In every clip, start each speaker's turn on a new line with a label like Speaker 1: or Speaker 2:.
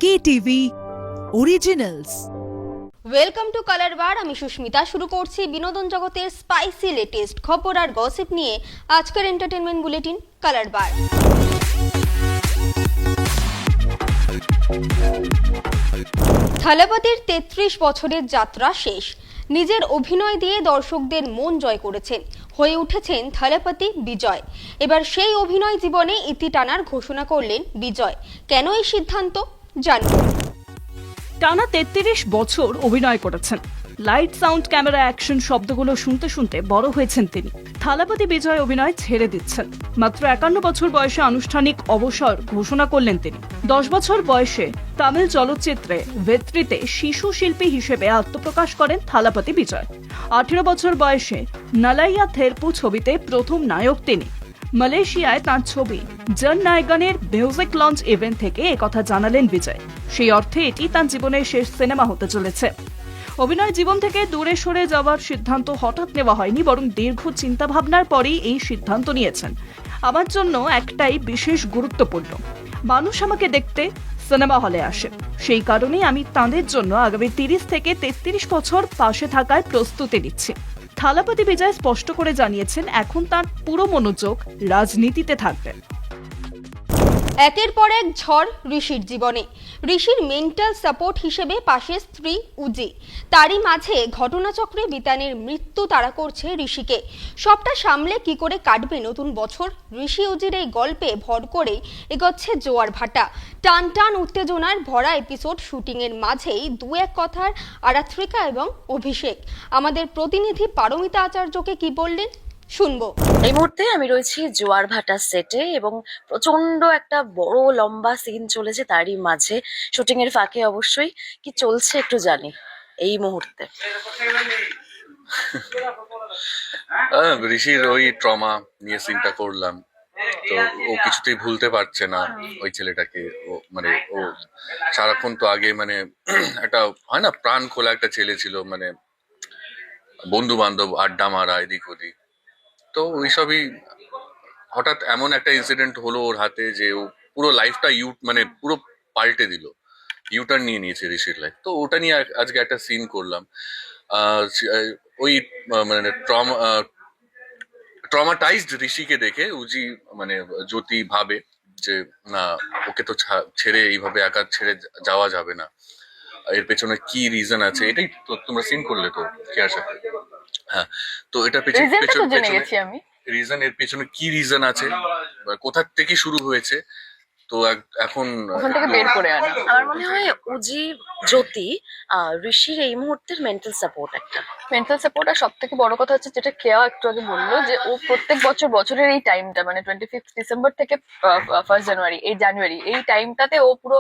Speaker 1: KTV Originals।
Speaker 2: Welcome to colour bar. আমি সুস্মিতা। শুরু করছি বিনোদন জগতের স্পাইসি লেটেস্ট খবর আর গসিপ নিয়ে আজকের এন্টারটেনমেন্ট বুলেটিন কালার বার। থালাপতির ৩৩ বছরের যাত্রা শেষ। নিজের অভিনয় দিয়ে দর্শকদের মন জয় করেছেন, হয়ে উঠেছেন থালাপতি বিজয়। এবার সেই অভিনয় জীবনে ইতি টানার ঘোষণা করলেন বিজয়। কেন এই সিদ্ধান্ত জানুন।
Speaker 3: টানা ৩৩ বছর অভিনয় করেছেন। লাইট, সাউন্ড, ক্যামেরা, অ্যাকশন শব্দগুলো শুনতে শুনতে বড় হয়েছেন তিনি। থালাপতি বিজয় অভিনয় ছেড়ে দিচ্ছেন। মাত্র ৫১ বছর বয়সে আনুষ্ঠানিক অবসর ঘোষণা করলেন তিনি। ১০ বছর বয়সে তামিল চলচ্চিত্রে ভেত্রিতে শিশু শিল্পী হিসেবে আত্মপ্রকাশ করেন থালাপতি বিজয়। ১৮ বছর বয়সে নালাইয়া থেরপু ছবিতে প্রথম নায়ক তিনি। মালয়েশিয়ায় তাঁর ছবি জন নায়গানের মিউজিক লঞ্চ ইভেন্ট থেকে একথা জানালেন বিজয়। সেই অর্থে এটি তাঁর জীবনের শেষ সিনেমা হতে চলেছে। অভিনয় জীবন থেকে দূরে সরে যাওয়ার সিদ্ধান্ত হঠাৎ নেওয়া হয়নি, বরং দীর্ঘ চিন্তাভাবনার পরেই এই সিদ্ধান্ত নিয়েছেন। আমার জন্য একটাই বিশেষ গুরুত্বপূর্ণ, মানুষ আমাকে দেখতে সিনেমা হলে আসে। সেই কারণেই আমি তাঁদের জন্য আগামী ৩০ থেকে ৩৩ বছর পাশে থাকার প্রস্তুতি নিচ্ছি। থালাপতি বিজয় স্পষ্ট করে জানিয়েছেন, এখন তার পুরো মনোযোগ রাজনীতিতে থাকবে।
Speaker 2: একের পর এক ঝড় ঋষির জীবনে। ঋষির মেন্টাল সাপোর্ট হিসেবে পাশে স্ত্রী উজি। তারই মাঝে ঘটনাচক্রে বিতানের মৃত্যু তাড়া করছে ঋষিকে। সবটা সামলে কি করে কাটবে নতুন বছর, ঋষি উজির এই গল্পে ভর করেই এগোচ্ছে জোয়ার ভাটা। টান টান উত্তেজনার ভরা এপিসোড শুটিংয়ের মাঝেই দু এক কথার আরাত্রিকা এবং অভিষেক আমাদের প্রতিনিধি পারমিতা আচার্যকে কি বললেন শুনবো।
Speaker 4: এই মুহূর্তে আমি রয়েছি জোয়ার ভাটা সেটে এবং প্রচন্ড একটা বড় লম্বা সিন চলেছে, তারই মাঝে শুটিং এর ফাঁকে অবশ্যই কি চলছে একটু জানি এই মুহূর্তে।
Speaker 5: ঋষির ওই ট্রমা নিয়ে সিনটা করলাম, তো ও কিছুতেই ভুলতে পারছে না ওই ছেলেটাকে। ও সারাক্ষণ তো আগে একটা হয় না, প্রাণ খোলা একটা ছেলে ছিল, বন্ধু বান্ধব আড্ডা মারা এদিক ওদিক। তো ওইসবই হঠাৎ এমন একটা ইনসিডেন্ট হলো ওর হাতে যে ও পুরো লাইফটা পুরো পাল্টে দিল, ইউটার্ন নিয়ে নিয়েছে ঋষির লাইফ। তো ওটা নিয়ে আজকে একটা সিন করলাম। ওই ট্রমাটাইজড ঋষিকে দেখে উজি জ্যোতি ভাবে যে না, ওকে তো ছেড়ে এইভাবে একা ছেড়ে যাওয়া যাবে না, এর পেছনে কি রিজন আছে। এটাই তো তোমরা সিন করলে তো কেয়ার সাথে। হ্যাঁ, তো এটা রিজন, এর পেছনে কি রিজন আছে, কোথা থেকে শুরু হয়েছে, তো এখন
Speaker 4: ওখান থেকে বের করে আনা। আমার মনে হয় উজি জ্যোতি ঋষির এই মুহূর্তের মেন্টাল সাপোর্ট। একটা মেন্টাল সাপোর্ট। আর সব থেকে বড় কথা হচ্ছে যেটা কেয়া একটু আগে বললো, যে ও প্রত্যেক বছরের এই টাইমটা 25 ডিসেম্বর থেকে 1 জানুয়ারি এই টাইমটাতে ও পুরো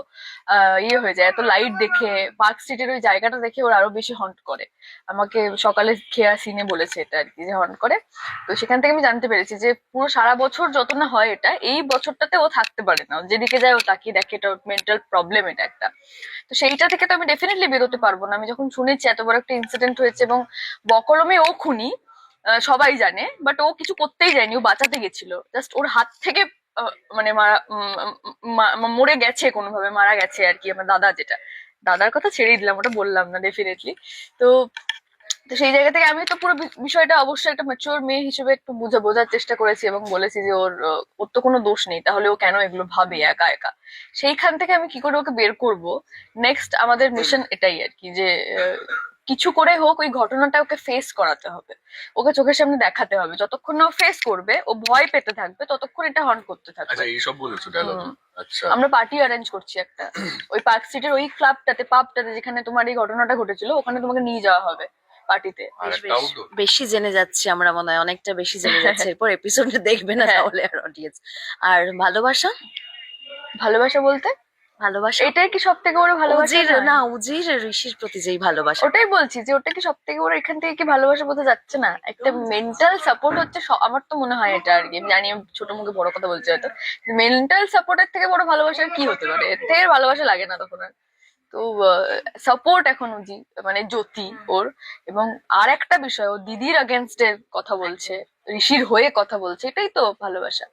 Speaker 4: ইয়ে হয়ে যায়। এত লাইট দেখে, পার্ক স্ট্রিটের ওই জায়গাটা দেখে ওর আরো বেশি হন্ট করে। আমাকে সকালে খেয়া সিনে বলেছে এটা আর কি, যে হন্ট করে। তো সেখান থেকে আমি জানতে পেরেছি যে পুরো সারা বছর যত না হয় এটা, এই বছরটাতে ও থাকতে পারে না। যেদিকে যায় ও তাকিয়ে দেখে, এটা মেন্টাল প্রবলেম এটা একটা। তো সেইটা থেকে তো আমি ডেফিনেটলি বেরোতে পারবো না। আমি যখন শুনেছি এত বড় একটা ইনসিডেন্ট হয়েছে এবং বকলমে ও খুনি, সবাই জানে, বাট ও কিছু করতেই যায়নি, ও বাঁচাতে গেছিল। জাস্ট ওর হাত থেকে মরে গেছে, কোনোভাবে মারা গেছে আর কি। আমার দাদার কথা ছেড়েই দিলাম, ওটা বললাম না ডেফিনেটলি। তো তো সেই জায়গা থেকে আমি তো পুরো বিষয়টা অবশ্যই একটা ম্যাচিওর মেয়ে হিসেবে একটু বোঝার চেষ্টা করেছি এবং বলেছি যে ওর তো কোনো দোষ নেই, তাহলে ও কেন এগুলো ভাবে একা একা। সেইখান থেকে আমি কি করে ওকে বের করব, নেক্সট আমাদের মিশন এটাই আর কি, যে কিছু করে হোক ওই ঘটনাটা ওকে ফেস করাতে হবে, ওকে চোখের সামনে দেখাতে হবে। যতক্ষণ না ও ফেস করবে, ও ভয় পেতে থাকবে, ততক্ষণ এটা হন্ট করতে থাকবে।
Speaker 5: আচ্ছা, এইসব বলেছো ডায়লগ? আচ্ছা,
Speaker 4: আমরা পার্টি অ্যারেঞ্জ করছি একটা, ওই পার্ক স্ট্রিটের ওই পাবটাতে যেখানে তোমার এই ঘটনাটা ঘটেছিল, ওখানে তোমাকে নিয়ে যাওয়া হবে পার্টিতে। বেশি জেনে যাচ্ছি আমরা, মনে হয় অনেকটা বেশি জেনে যাচ্ছে। এরপর এপিসোডে দেখবে না তাহলে আর অডিয়েন্স। আর ভালোবাসা বলতে ভালোবাসা এটাই কি সব থেকে বড় ভালোবাসা? না, উজির ঋষির প্রতি যেই ভালোবাসা, ওটাই বলছি যে ওটা কি সব থেকে বড়। এখান থেকে কি ভালোবাসা বোঝা যাচ্ছে না? একটা মেন্টাল সাপোর্ট হচ্ছে, আমার তো মনে হয় এটা আর কি। আমি জানি আমি ছোট মুখে বড় কথা বলছি হয়তো, মেন্টাল সাপোর্টের থেকে বড় ভালোবাসা কি হতে পারে? এর থেকে ভালোবাসা লাগে না তখন আর। তো সাপোর্ট এখন উজি জ্যোতি ওর। এবং আর একটা বিষয়, ও দিদির এগেনস্ট এর কথা বলছে, ঋষির হয়ে কথা বলছে, এটাই তো ভালোবাসা।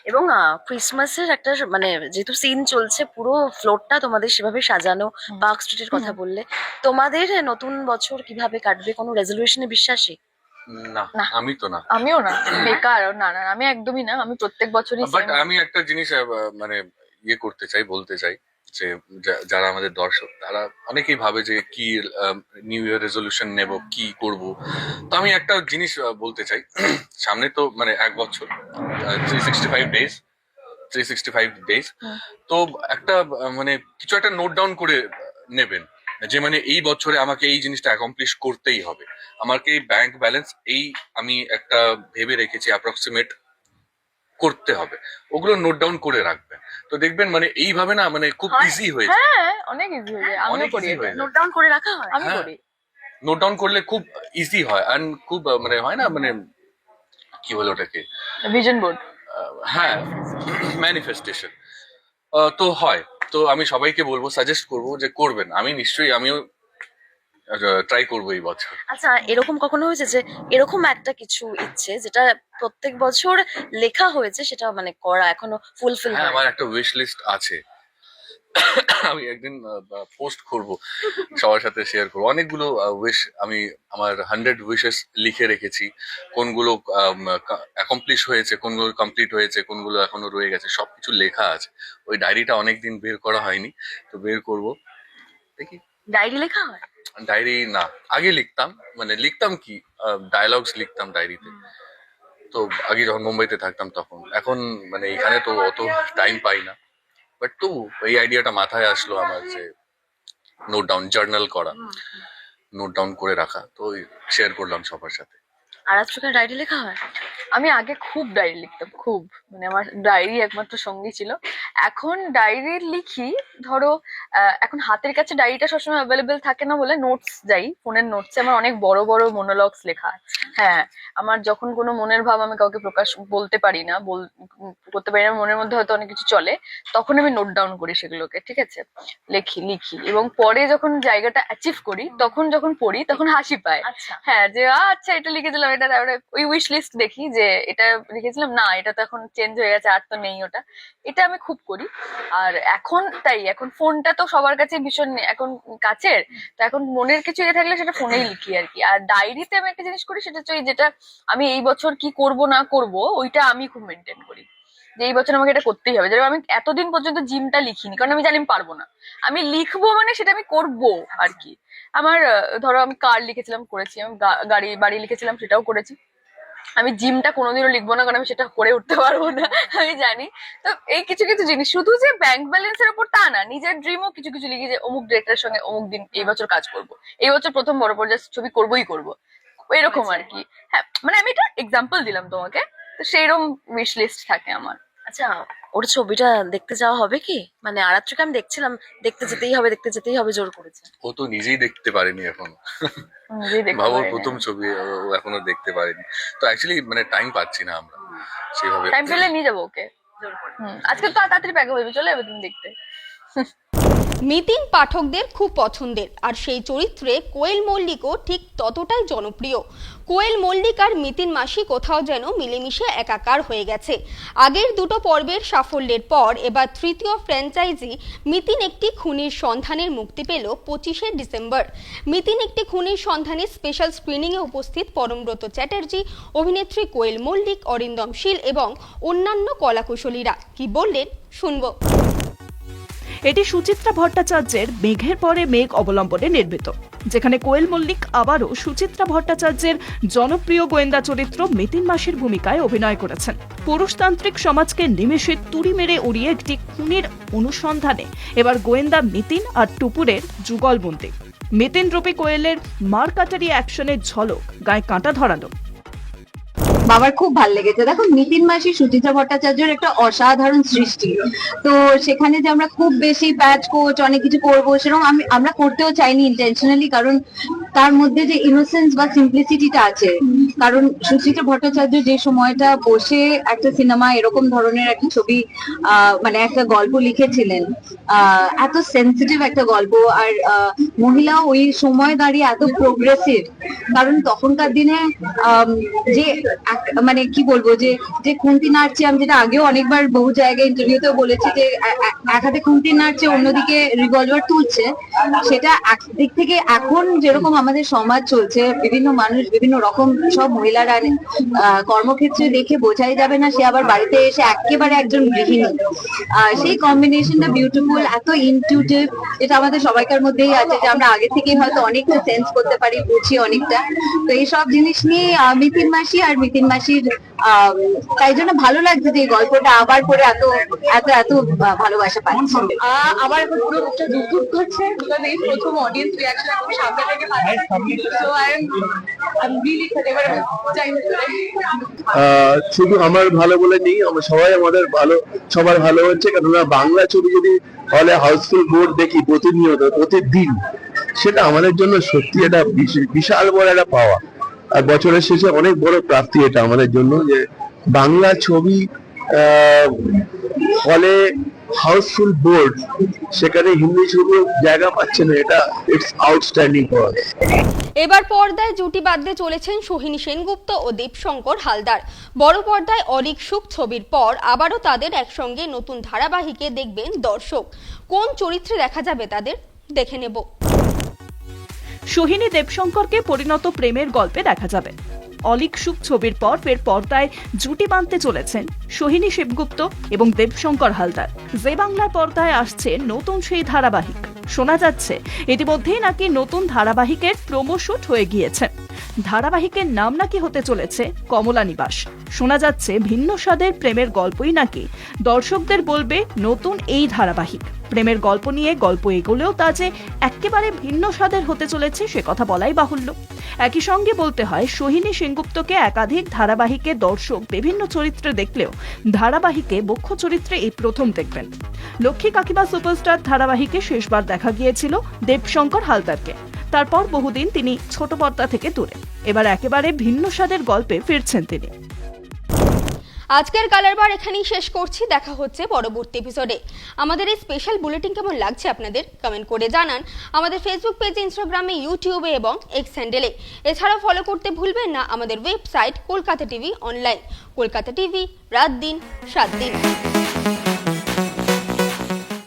Speaker 4: এবং ক্রিসমাসের একটা মানে যেহেতু সিন চলছে, পুরো ফ্লোরটা তোমাদের সেভাবে সাজানো। পার্ক স্ট্রিটের কথা বললে, তোমাদের নতুন বছর কিভাবে কাটবে? কোনো রেজলিউশনে বিশ্বাসী?
Speaker 5: না,
Speaker 4: না।
Speaker 5: আমি তো না।
Speaker 6: আমিও না, বেকার। না না, আমি একদমই না। আমি প্রত্যেক বছরই
Speaker 5: বাট আমি একটা জিনিস মানে করতে চাই, বলতে চাই যে যারা আমাদের দর্শক তারা অনেকেই ভাবে যে কি নিউ ইয়ার রেজলিউশন নেব, কি করব। তো আমি একটা জিনিস বলতে চাই, সামনে তো মানে 1 বছর, 365 ডেজ। তো একটা মানে কিছু একটা নোট ডাউন করে নেবেন যে মানে এই বছরে আমাকে এই জিনিসটা অ্যাকমপ্লিশ করতেই হবে। আমাকে ব্যাংক ব্যালেন্স আমি একটা ভেবে রেখেছি অ্যাপ্রক্সিমেট করতে হবে, ওগুলো নোট ডাউন করে রাখবেন। তো দেখবেন মানে এইভাবে না মানে খুব ইজি হয়ে যায়।
Speaker 6: হ্যাঁ, অনেক ইজি হয়ে যায়। আমিও
Speaker 5: অনেক
Speaker 6: করি
Speaker 5: easy
Speaker 6: এটা।
Speaker 5: হয়ে যায়।
Speaker 4: নোট ডাউন করে রাখা হয়?
Speaker 6: আমি
Speaker 5: হ্যাঁ।
Speaker 6: করি।
Speaker 5: নোট ডাউন করলে খুব ইজি হয়, আর খুব মানে হয় না মানে কি বলে ওটাকে,
Speaker 6: ভিশন বোর্ড।
Speaker 5: হ্যাঁ, ম্যানিফেস্টেশন তো হয়। তো আমি সবাইকে বলবো, সাজেস্ট করবো যে করবেন। আমিও ট্রাই করবো এই বছর।
Speaker 4: আচ্ছা, এরকম কখনো হয়েছে যে এরকম একটা কিছু ইচ্ছে যেটা প্রত্যেক বছর লেখা হয়েছে, সেটা মানে করা এখনো ফুলফিল
Speaker 5: হ্যাঁ,
Speaker 4: হয়?
Speaker 5: আমার একটা উইশ লিস্ট আছে। আমি একদিন পোস্ট করব, সবার সাথে শেয়ার করবো। অনেকগুলো উইশ আমি আমার 100 উইশেস লিখে রেখেছি। কোনগুলো অ্যাকমপ্লিশ হয়েছে, কোনগুলো কমপ্লিট হয়েছে, কোনগুলো এখনো রয়ে গেছে, সবকিছু লেখা আছে। ওই ডায়েরিটা অনেকদিন বের করা হয়নি, তো বের করব। দেখি।
Speaker 4: ডায়েরি লেখা হয়?
Speaker 5: ডায়েরি না, আগে লিখতাম, মানে লিখতাম কি ডায়ালগস লিখতাম ডায়েরিতে। তো আগে যখন মুম্বাইতে থাকতাম তখন, এখন মানে এখানে তো অত টাইম পাই না। বাট তো এই আইডিয়াটা মাথায় আসলো আমার যে নোট ডাউন, জার্নাল করা, নোট ডাউন করে রাখা। তো শেয়ার করলাম সবার সাথে।
Speaker 4: আর আজকে ডায়েরি লেখা হয়?
Speaker 6: আমি আগে খুব ডায়েরি লিখতাম, খুব। মানে আমার ডায়েরি একমাত্র সঙ্গী ছিল। এখন ডায়েরি লিখি, ধরো এখন হাতের কাছে ডায়েরিটা সবসময় অ্যাভেলেবেল থাকে না বলে নোটস যাই, ফোনের নোটসে আমার অনেক বড় বড় মোনোলগস লেখা আছে। হ্যাঁ, আমার যখন কোনো মনের ভাব আমি কাউকে প্রকাশ করতে পারি না, মনের মধ্যে হয়তো অনেক কিছু চলে, তখন আমি নোট ডাউন করি সেগুলোকে, ঠিক আছে? লিখি এবং পরে যখন জায়গাটা অ্যাচিভ করি, তখন যখন পড়ি তখন হাসি পায়।
Speaker 4: আচ্ছা।
Speaker 6: হ্যাঁ, যে আচ্ছা এটা লিখেছিলাম, এটা তারপরে ওই উইশ লিস্ট দেখি যে এটা লিখেছিলাম, না এটা তো এখন চেঞ্জ হয়ে গেছে, আর তো নেই ওটা। এটা আমি খুব করি। আর এখন ফোনটা তো সবার কাছে ভীষণ এখন কাছের, তো এখন মনের কিছু থাকলে সেটা ফোনেই লিখি আর কি। আর ডায়েরিতে আমি একটা জিনিস করি, সেটা হচ্ছে যেটা আমি এই বছর কি করব না করব, ওইটা আমি খুব মেনটেন করি যে এই বছর আমাকে এটা করতেই হবে। যেরকম আমি এতদিন পর্যন্ত জিমটা লিখিনি, কারণ আমি জানি আমি পারবো না। আমি লিখবো মানে সেটা আমি করবো আর কি। আমার ধরো আমি কার লিখেছিলাম, করেছি। আমি বাড়ি লিখেছিলাম, সেটাও করেছি। আমি জিমটা কোনোদিনও লিখবো না, কারণ আমি সেটা করে উঠতে পারবো না, আমি জানি। তো এই কিছু কিছু জিনিস, শুধু যে ব্যাংক ব্যালেন্সের উপর তা না, নিজের ড্রিমও কিছু কিছু লিখি যে অমুক ডিরেক্টরের সঙ্গে অমুক দিন এই বছর কাজ করব, এই বছর প্রথম বড় পর্যায়ের ছবি করবোই করবো, এরকম আর কি। হ্যাঁ, মানে আমি এটা এক্সাম্পল দিলাম তোমাকে। তো সেইরকম উইশ লিস্ট থাকে আমার।
Speaker 4: আচ্ছা, ওর ছবিটা দেখতে যাওয়া হবে কি? মানে আরাত্রিকে আমি দেখছিলাম, দেখতে যেতেই হবে জোর করেছে।
Speaker 5: ও তো নিজেই দেখতে পারেনি এখনো।
Speaker 6: নিজেই দেখতে
Speaker 5: ভাবো,
Speaker 6: পারি না।
Speaker 5: প্রথম ছবি ও এখনো দেখতে পারেনি। তো অ্যাকচুয়ালি মানে টাইম পাচ্ছি না আমরা সেভাবে।
Speaker 6: টাইম পেলে নিয়ে যাবো ওকে। আজকে তো তাড়াতাড়ি প্যাক হয়ে চলে যাবে তুমি দেখতে।
Speaker 2: মিতিন পাঠকদের খুব পছন্দের, আর সেই চরিত্রে কোয়েল মল্লিকও ঠিক ততটাই জনপ্রিয়। কোয়েল মল্লিক আর মিতিন মাসি কোথাও যেন মিলেমিশে একাকার হয়ে গেছে। আগের দুটো পর্বের সাফল্যের পর এবার তৃতীয় ফ্র্যাঞ্চাইজি মিতিন একটি খুনির সন্ধানের মুক্তি পেল 25শে ডিসেম্বর। মিতিন একটি খুনির সন্ধানে স্পেশাল স্ক্রিনিংয়ে উপস্থিত পরমব্রত চ্যাটার্জি, অভিনেত্রী কোয়েল মল্লিক, অরিন্দম শীল এবং অন্যান্য কলাকুশলীরা কি বললেন শুনবো।
Speaker 3: এটি সুচিত্রা ভট্টাচার্যের মেঘের পরে মেঘ অবলম্বনে নির্মিত, যেখানে কোয়েল মল্লিক আবারও সুচিত্রা ভট্টাচার্যের জনপ্রিয় গোয়েন্দা চরিত্র মিতিন মাসির ভূমিকায় অভিনয় করেছেন। পুরুষতান্ত্রিক সমাজকে নিমেষে তুড়ি মেরে উড়িয়ে একটি খুনের অনুসন্ধানে এবার গোয়েন্দা মিতিন আর টুপুরের যুগলবন্দি। মিতিন রূপী কোয়েলের মারকাটারি অ্যাকশনের ঝলক গায়ে কাঁটা ধরানো।
Speaker 7: বাবার খুব ভাল লেগেছে। দেখো, মিতিন মাসি সুচিত্রা ভট্টাচার্যের একটা অসাধারণ সৃষ্টি। তো সেখানে যে আমরা খুব বেশি প্যাচ কোচ অনেক কিছু করবো, সেরকম আমরা করতেও চাইনি ইন্টেনশনালি, কারণ তার মধ্যে যে ইনোসেন্স বা সিম্পলিসিটিটা আছে, কারণ সুচিত্রা ভট্টাচার্য যে সময়টা বসে একটা সিনেমা এরকম ধরনের একটা ছবি মানে একটা গল্প লিখেছিলেন, এত সেন্সিটিভ একটা গল্প, আর মহিলা ওই সময় দাঁড়িয়ে এত প্রোগ্রেসিভ, কারণ তখনকার দিনে যে মানে কি বলবো, যে যে খুন্তি নাড়ছে, আমি যেটা আগেও অনেকবার বহু জায়গায় ইন্টারভিউতেও বলেছি, যে এক হাতে খুন্তি নাড়ছে অন্যদিকে রিভলভার তুলছে, সেটা একদিক থেকে এখন যেরকম আমাদের সমাজ চলছে, বিভিন্ন মানুষ বিভিন্ন রকম সব মহিলারা কর্মক্ষেত্রে দেখে বোঝাই যাবে না সে আবার বাড়িতে এসে একেবারে একজন গৃহিণী। সেই কম্বিনেশনটা বিউটিফুল, এত ইনটিউটিভ, যেটা আমাদের সবাইকার মধ্যেই আছে, যে আমরা আগে থেকেই হয়তো অনেকটা সেন্স করতে পারি, বুঝি অনেকটা। তো এই সব জিনিস নিয়ে মিতিন মাসি আর মিতিন মাসির তাই জন্য ভালো লাগছে যে এই গল্পটা আবার করে এত এত এত ভালোবাসা পাচ্ছে।
Speaker 8: আমার এখন পুরো মুখটা দুঃখ করছে, বিকজ এই প্রথম অডিয়েন্স রিঅ্যাকশন এখন সামনে থেকে পাচ্ছি, সো আই এম রিয়েলি এবার চাই
Speaker 9: শুধু আমার ভালো বলে নেই, আমরা সবাই আমাদের ভালো, সবার ভালো হচ্ছে, কেননা বাংলা ছবি যদি হলে হাউসফুল বোর্ড দেখি প্রতিনিয়ত প্রতিদিন, সেটা আমাদের জন্য সত্যি একটা বিশাল বড় একটা পাওয়া, আর বছরের শেষে অনেক বড় প্রাপ্তি এটা আমাদের জন্য, যে বাংলা ছবি হলে হাউসফুল বোর্ড, সেখানে হিন্দি ছবি জায়গা পাচ্ছে না, এটা ইটস আউটস্ট্যান্ডিং ফর আস।
Speaker 2: এবার পর্দায় জুটি বাঁধতে চলেছেন সোহিনী সেনগুপ্ত ও দীপশঙ্কর হালদার। বড় পর্দায় অলিক সুখ ছবির পর আবারও তাদের একসঙ্গে নতুন ধারাবাহিকে দেখবেন দর্শক। কোন চরিত্রে দেখা যাবে তাদের, দেখে নেব।
Speaker 3: সোহিনী দেবশঙ্করকে পরিণত প্রেমের গল্পে দেখা যাবে। অলিক সুখ ছবির পর ফের পর্দায় জুটি বাঁধতে চলেছেন সোহিনী সেনগুপ্ত এবং দেবশঙ্কর হালদার। যে বাংলার পর্দায় আসছে নতুন সেই ধারাবাহিক। শোনা যাচ্ছে ইতিমধ্যেই নাকি নতুন ধারাবাহিকের প্রোমো শুট হয়ে গিয়েছে। ধারাবাহিকের নাম নাকি হতে চলেছে কমলা নিবাস। শোনা যাচ্ছে ভিন্ন স্বাদের প্রেমের গল্পই নাকি দর্শকদের বলবে নতুন এই ধারাবাহিক। প্রেমের গল্প নিয়ে গল্প এগোলেও তা যে একেবারে ভিন্ন স্বাদের হতে চলেছে সে কথা বলাই বাহুল্য। একই সঙ্গে বলতে হয় সোহিনী সেনগুপ্তকে একাধিক ধারাবাহিকে দর্শক বিভিন্ন চরিত্রে দেখলেও ধারাবাহিকে মুখ্য চরিত্রে এই প্রথম দেখবেন। লক্ষ্মী কাকিমা সুপারস্টার ধারাবাহিকে শেষবার দেখা গিয়েছিল দেবশঙ্কর হালদারকে। তারপর বহুদিন তিনি ছোট পর্দা থেকে দূরে, এবার একেবারে ভিন্ন স্বাদের গল্পে ফিরছেন তিনি।
Speaker 2: আজকের কালার বার এখানেই শেষ করছি, দেখা হচ্ছে পরবর্তী এপিসোডে। আমাদের এই স্পেশাল বুলেটিন কেমন লাগছে আপনাদের কমেন্ট করে জানান আমাদের ফেসবুক পেজ, ইনস্টাগ্রামে, ইউটিউবে এবং এক্স হ্যান্ডেলে। এছাড়াও ফলো করতে ভুলবেন না আমাদের website Kolkata TV online. Kolkata TV, রাত দিন 7 দিন।